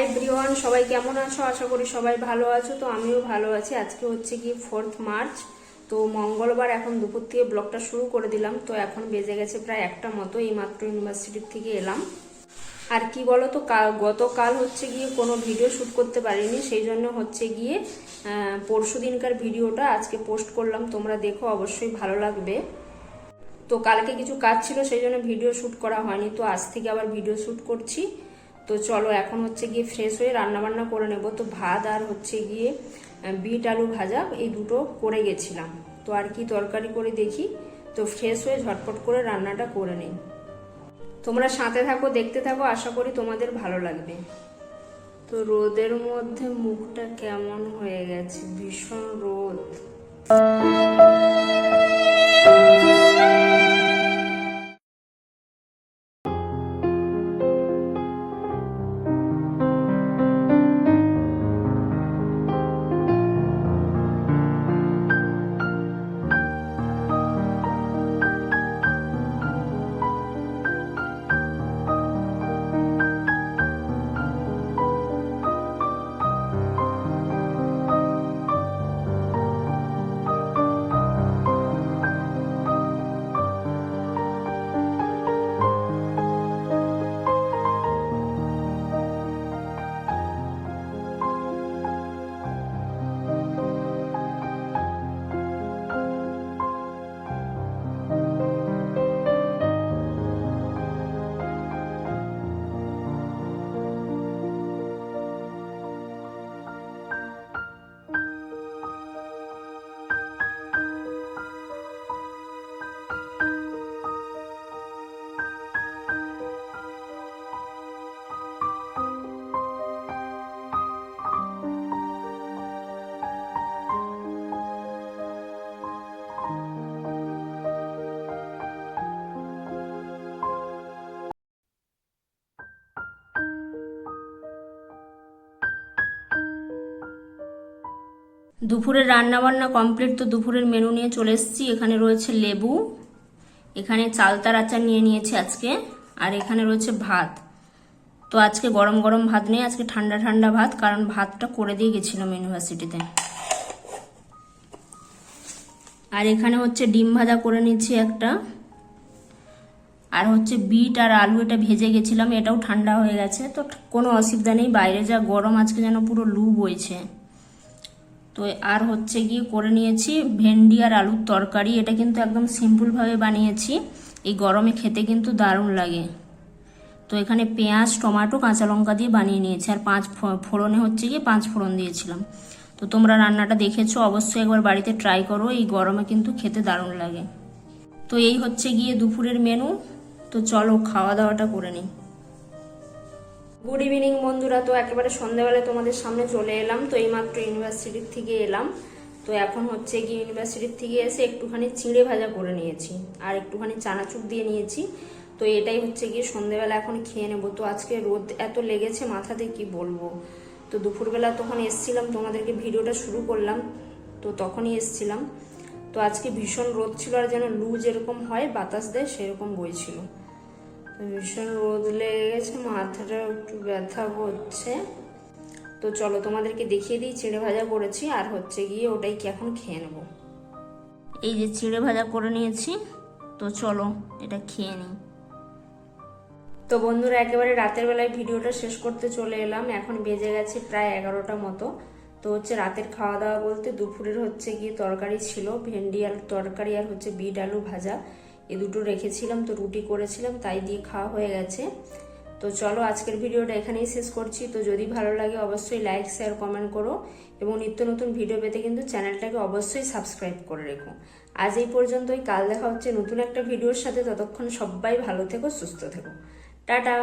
Everyone, সবাই কেমন আছো? আশা করি সবাই ভালো আছো। তো আমিও ভালো আছি। আজকে হচ্ছে কি 4th মার্চ, তো মঙ্গলবার। এখন দুপুর থেকে ব্লগটা শুরু করে দিলাম। তো এখন বেজে গেছে প্রায় 1টা মতো। এই মাত্র ইউনিভার্সিটির থেকে এলাম। আর কি বলো তো, গতকাল হচ্ছে গিয়ে কোনো ভিডিও শ্যুট করতে পারিনি, সেই জন্য হচ্ছে গিয়ে পরশু দিনকার ভিডিওটা আজকে পোস্ট করলাম। তোমরা দেখো, অবশ্যই ভালো লাগবে। তো কালকে কিছু কাজ ছিল, সেই জন্য ভিডিও শ্যুট করা হয়নি। তো আজ থেকে আবার ভিডিও শ্যুট করছি। তো চলো এখন হচ্ছে গিয়ে ফ্রেশ হয়ে রান্না বান্না করে নেব। তো ভাত আর হচ্ছে গিয়ে বিট আলু ভাজা, এই দুটো করে গেছিলাম। তো আর কি তরকারি করে দেখি। তো ফ্রেশ হয়ে ঝটপট করে রান্নাটা করে নিই। তোমরা সাথে থাকো, দেখতে থাকো, আশা করি তোমাদের ভালো লাগবে। তো রোদের মধ্যে মুখটা কেমন হয়ে গেছে, ভীষণ রোদ। দুপুরের রান্না বান্না কমপ্লিট। তো দুপুরের মেনু নিয়ে চলে এসেছি। এখানে রয়েছে লেবু, এখানে চালতার আচার নিয়ে নিয়েছি আজকে, আর এখানে রয়েছে ভাত। তো আজকে গরম গরম ভাত নেই, আজকে ঠান্ডা ঠান্ডা ভাত, কারণ ভাতটা করে দিয়ে গেছিলাম ইউনিভার্সিটিতে। আর এখানে হচ্ছে ডিম ভাজা করে নিচ্ছি একটা, আর হচ্ছে বিট আর আলু, এটা ভেজে গেছিলাম, এটাও ঠান্ডা হয়ে গেছে। তো কোনো অসুবিধা নেই, বাইরে যা গরম আজকে, যেন পুরো লু বইছে। তো আর হচ্ছে গিয়ে করে নিয়েছি ভেন্ডি আর আলুর তরকারি। এটা কিন্তু একদম সিম্পলভাবে বানিয়েছি, এই গরমে খেতে কিন্তু দারুণ লাগে। তো এখানে পেঁয়াজ, টমেটো, কাঁচা লঙ্কা দিয়ে বানিয়ে নিয়েছি, আর 5 ফোড়নে হচ্ছে গিয়ে 5 ফোড়ন দিয়েছিলাম। তো তোমরা রান্নাটা দেখেছো, অবশ্যই একবার বাড়িতে ট্রাই করো, এই গরমে কিন্তু খেতে দারুণ লাগে। তো এই হচ্ছে গিয়ে দুপুরের মেনু। তো চলো খাওয়া দাওয়াটা করে নিই। গুড ইভিনিং বন্ধুরা। তো একেবারে সন্ধ্যাবেলায় তোমাদের সামনে চলে এলাম। তো এইমাত্র ইউনিভার্সিটির থেকে এলাম। তো এখন হচ্ছে গিয়ে ইউনিভার্সিটির থেকে এসে একটুখানি চিঁড়ে ভাজা করে নিয়েছি, আর একটুখানি চানাচুর দিয়ে নিয়েছি। তো এটাই হচ্ছে গিয়ে সন্ধ্যাবেলা এখন খেয়ে নেবো। তো আজকে রোদ এত লেগেছে মাথাতে, কি বলবো। তো দুপুরবেলা তখন এসছিলাম, তোমাদেরকে ভিডিওটা শুরু করলাম, তো তখনই এসছিলাম। তো আজকে ভীষণ রোদ ছিল, আর যেন লু যেরকম হয় বাতাস দেয় সেরকম বইছিল। ভীষণ রোদ লেগে গেছে, মাথাটা একটু ব্যথা হচ্ছে। তো চলো তোমাদেরকে দেখিয়ে দিই, চিড়ে ভাজা করেছি, আর হচ্ছে গিয়ে ওটাই কি এখন খেয়ে নেব। এই যে চিড়ে ভাজা করে নিয়েছি, তো চলো এটা খেয়ে নিই। তো বন্ধুরা, একেবারে রাতের বেলায় ভিডিওটা শেষ করতে চলে এলাম। এখন বেজে গেছে প্রায় 11টা মতো। তো হচ্ছে রাতের খাওয়া দাওয়া বলতে দুপুরের হচ্ছে গিয়ে তরকারি ছিল, ভেন্ডি আলু তরকারি, আর হচ্ছে বিট আলু ভাজা, এই দুটো রেখেছিলাম। তো রুটি করেছিলাম, তাই দিয়ে খাওয়া হয়ে গেছে। তো চলো আজকের ভিডিওটা এখানেই শেষ করছি। তো যদি ভালো লাগে অবশ্যই লাইক, শেয়ার, কমেন্ট করো, এবং নিত্য নতুন ভিডিও পেতে কিন্তু চ্যানেলটাকে অবশ্যই সাবস্ক্রাইব করে রেখো। আজ এই পর্যন্তই, কাল দেখা হচ্ছে নতুন একটা ভিডিওর সাথে। ততক্ষণ সবাই ভালো থেকো, সুস্থ থেকো, টাটা।